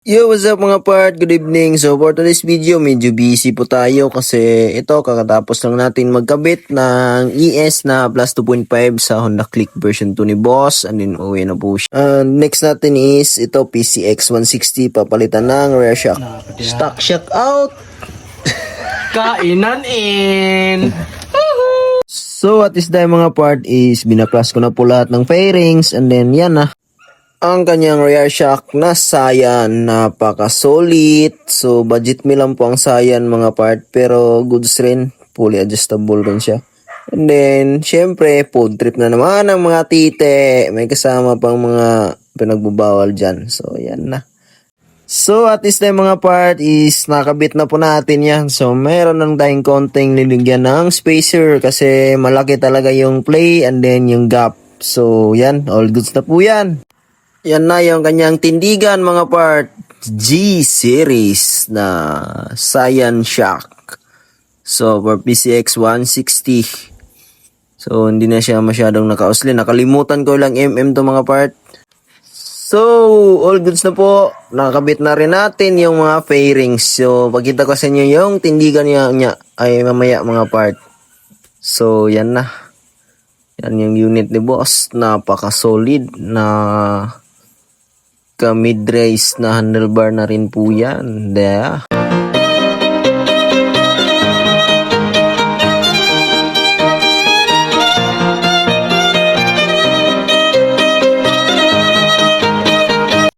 Yo, what's up mga part? Good evening. So for today's video, medyo busy po tayo kasi ito kakatapos lang natin magkabit ng ES na plus 2.5 sa Honda Click version 2 ni Boss, and then uwi na po siya. Next natin is ito PCX 160, papalitan ng rear shock. Stock shock out! Kainan in! So at this time mga part is binaplas ko na po lahat ng fairings, and then yan na. Ang kanyang rear shock na Saiyan, napaka-solid. So, budget me lang po ang Saiyan mga part, pero goods rin. Fully adjustable rin siya. And then, syempre, food trip na naman ang mga tite. May kasama pang mga pinagbubawal dyan. So, yan na. So, at this time mga part is nakabit na po natin yan. So, meron lang tayong konting niligyan ng spacer kasi malaki talaga yung play and then yung gap. So, yan. All goods na po yan. Yan na yung kanyang tindigan mga part. G-series na Saiyan shock. So for PCX 160. So hindi na siya masyadong nakausli. Nakalimutan ko lang to mga part. So all goods na po. Nakakabit na rin natin yung mga fairings. So pagkita ko sa inyo yung tindigan niya ay mamaya mga part. So yan na. Yan yung unit ni Boss. Napaka-solid na mid-race na handlebar na rin po yan.